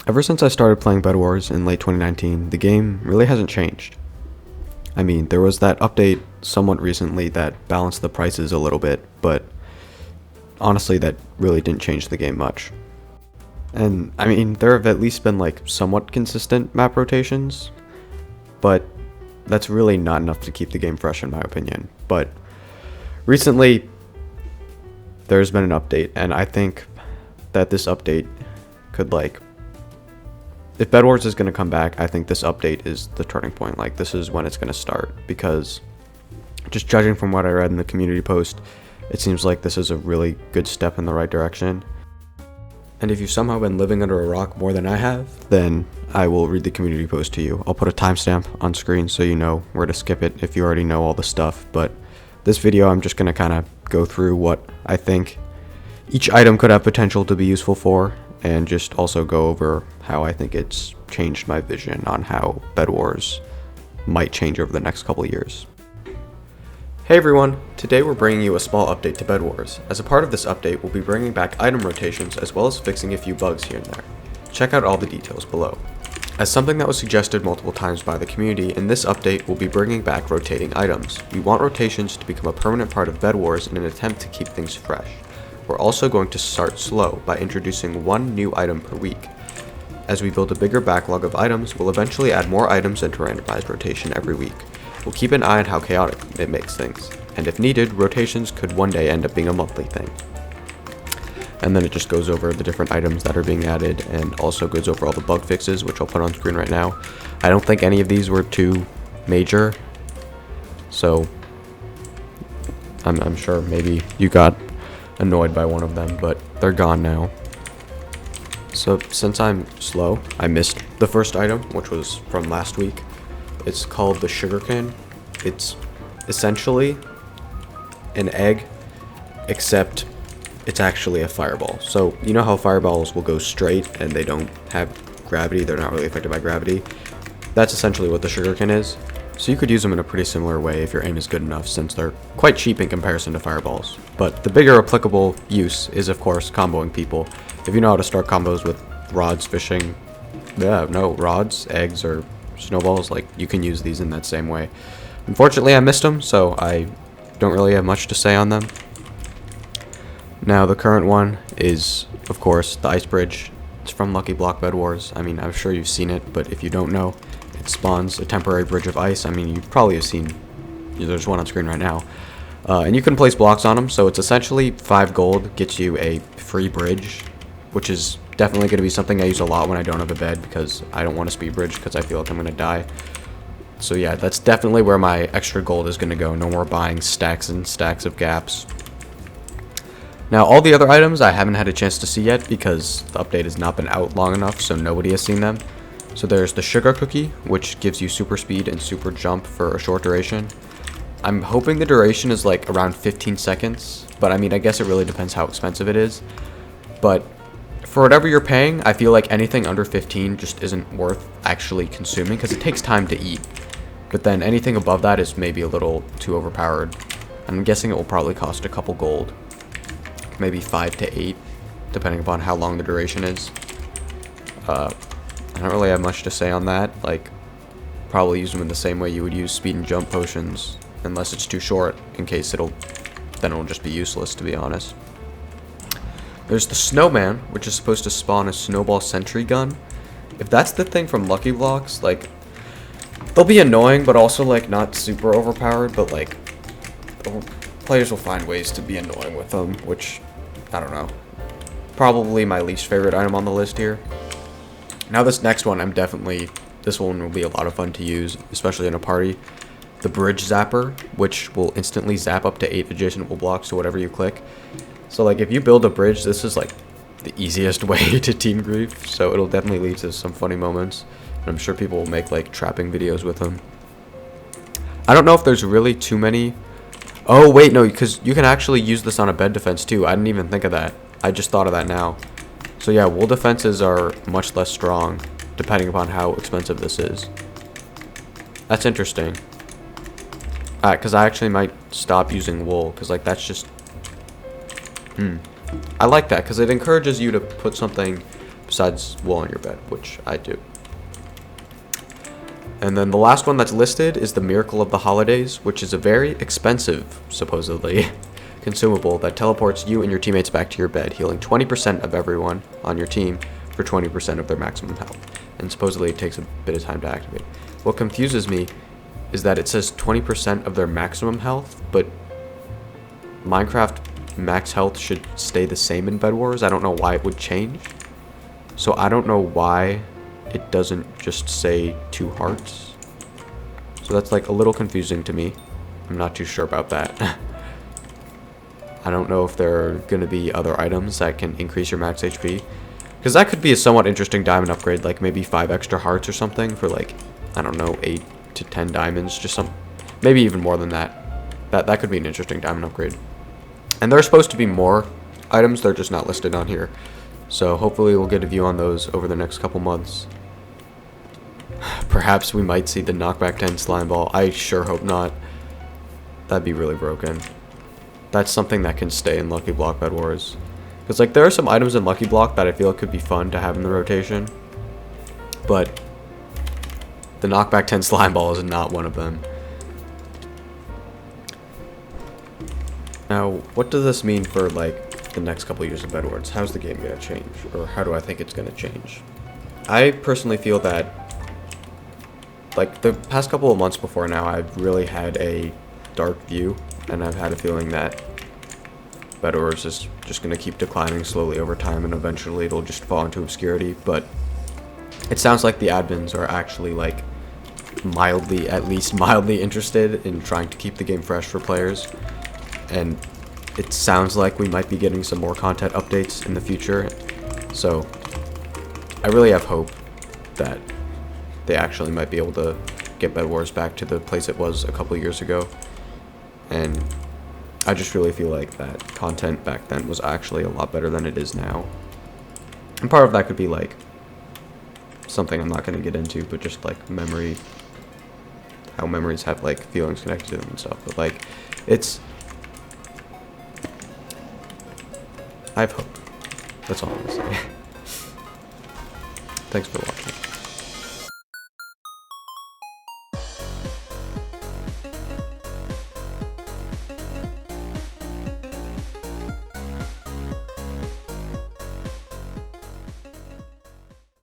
Ever since I started playing Bedwars in late 2019, the game really hasn't changed. I mean, there was that update somewhat recently that balanced the prices a little bit, but honestly, that really didn't change the game much. And I mean, there have at least been like somewhat consistent map rotations, but that's really not enough to keep the game fresh in my opinion. But recently, there's been an update, and I think that this update could if Bedwars is going to come back, I think this update is the turning point. Like, this is when it's going to start, because just judging from what I read in the community post, it seems like this is a really good step in the right direction. And if you've somehow been living under a rock more than I have, then I will read the community post to you. I'll put a timestamp on screen so you know where to skip it if you already know all the stuff. But this video, I'm just going to kind of go through what I think each item could have potential to be useful for, and just also go over how I think it's changed my vision on how Bedwars might change over the next couple of years. Hey everyone, today we're bringing you a small update to Bedwars. As a part of this update, we'll be bringing back item rotations as well as fixing a few bugs here and there. Check out all the details below. As something that was suggested multiple times by the community, in this update we'll be bringing back rotating items. We want rotations to become a permanent part of Bedwars in an attempt to keep things fresh. We're also going to start slow by introducing one new item per week. As we build a bigger backlog of items, we'll eventually add more items into randomized rotation every week. We'll keep an eye on how chaotic it makes things, and if needed, rotations could one day end up being a monthly thing. And then it just goes over the different items that are being added, and also goes over all the bug fixes, which I'll put on screen right now. I don't think any of these were too major, so I'm sure maybe you got annoyed by one of them, but they're gone now. So since I'm slow, I missed the first item, which was from last week. It's called the sugarcane. It's essentially an egg, except it's actually a fireball. So you know how fireballs will go straight and they don't have gravity, they're not really affected by gravity? That's essentially what the sugarcane is. So you could use them in a pretty similar way if your aim is good enough, since they're quite cheap in comparison to fireballs. But the bigger applicable use is, of course, comboing people. If you know how to start combos with rods, fishing, rods, eggs, or snowballs, like, you can use these in that same way. Unfortunately, I missed them, so I don't really have much to say on them. Now, the current one is, of course, the ice bridge. It's from Lucky Block Bedwars. I mean, I'm sure you've seen it, but if you don't know, it spawns a temporary bridge of ice. I mean, you probably have seen, there's one on screen right now. And you can place blocks on them, so it's essentially 5 gold gets you a free bridge, which is definitely going to be something I use a lot when I don't have a bed, because I don't want to speed bridge because I feel like I'm going to die. So yeah, that's definitely where my extra gold is going to go. No more buying stacks and stacks of gaps. Now, all the other items I haven't had a chance to see yet because the update has not been out long enough, so nobody has seen them. So there's the sugar cookie, which gives you super speed and super jump for a short duration. I'm hoping the duration is like around 15 seconds, but I mean, I guess it really depends how expensive it is. But for whatever you're paying, I feel like anything under 15 just isn't worth actually consuming, because it takes time to eat. But then anything above that is maybe a little too overpowered. I'm guessing it will probably cost a couple gold. Maybe 5 to 8, depending upon how long the duration is. I don't really have much to say on that. Like, probably use them in the same way you would use speed and jump potions, unless it's too short, in case then it'll just be useless, to be honest. There's the snowman, which is supposed to spawn a snowball sentry gun. If that's the thing from Lucky Blocks, like, they'll be annoying, but also like not super overpowered, but like players will find ways to be annoying with them, which, I don't know. Probably my least favorite item on the list here. Now this next one, this one will be a lot of fun to use, especially in a party. The bridge zapper, which will instantly zap up to 8 adjacent blocks to whatever you click. So like, if you build a bridge, this is like the easiest way to team grief, so it'll definitely lead to some funny moments. And I'm sure people will make like trapping videos with them. I don't know if there's really too many. Oh wait, no, because you can actually use this on a bed defense too. I didn't even think of that. I just thought of that now. So yeah, wool defenses are much less strong, depending upon how expensive this is. That's interesting. Because I actually might stop using wool, because like that's just... I like that, because it encourages you to put something besides wool on your bed, which I do. And then the last one that's listed is the Miracle of the Holidays, which is a very expensive, supposedly, consumable that teleports you and your teammates back to your bed, healing 20% of everyone on your team for 20% of their maximum health. And supposedly it takes a bit of time to activate. What confuses me is that it says 20% of their maximum health, but Minecraft max health should stay the same in bedwars. I don't know why it would change. So I don't know why it doesn't just say 2 hearts. So that's like a little confusing to me. I'm not too sure about that. I don't know if there are going to be other items that can increase your max HP. Because that could be a somewhat interesting diamond upgrade, like maybe 5 extra hearts or something for like, I don't know, 8 to 10 diamonds, just some, maybe even more than that. That could be an interesting diamond upgrade. And there are supposed to be more items, they're just not listed on here. So hopefully we'll get a view on those over the next couple months. Perhaps we might see the knockback 10 slime ball. I sure hope not. That'd be really broken. That's something that can stay in Lucky Block Bed Wars. Because like there are some items in Lucky Block that I feel could be fun to have in the rotation. But the knockback 10 slime ball is not one of them. Now, what does this mean for like the next couple years of Bed Wars? How's the game gonna change? Or how do I think it's gonna change? I personally feel that like the past couple of months before now, I've really had a dark view, and I've had a feeling that Bed Wars is just going to keep declining slowly over time, and eventually it'll just fall into obscurity. But it sounds like the admins are actually like mildly, at least mildly interested in trying to keep the game fresh for players, and it sounds like we might be getting some more content updates in the future. So I really have hope that they actually might be able to get Bed Wars back to the place it was a couple years ago. And I just really feel like that content back then was actually a lot better than it is now. And part of that could be like something I'm not going to get into, but just like memory, how memories have like feelings connected to them and stuff. But like, I have hope. That's all I'm going to say. Thanks for watching.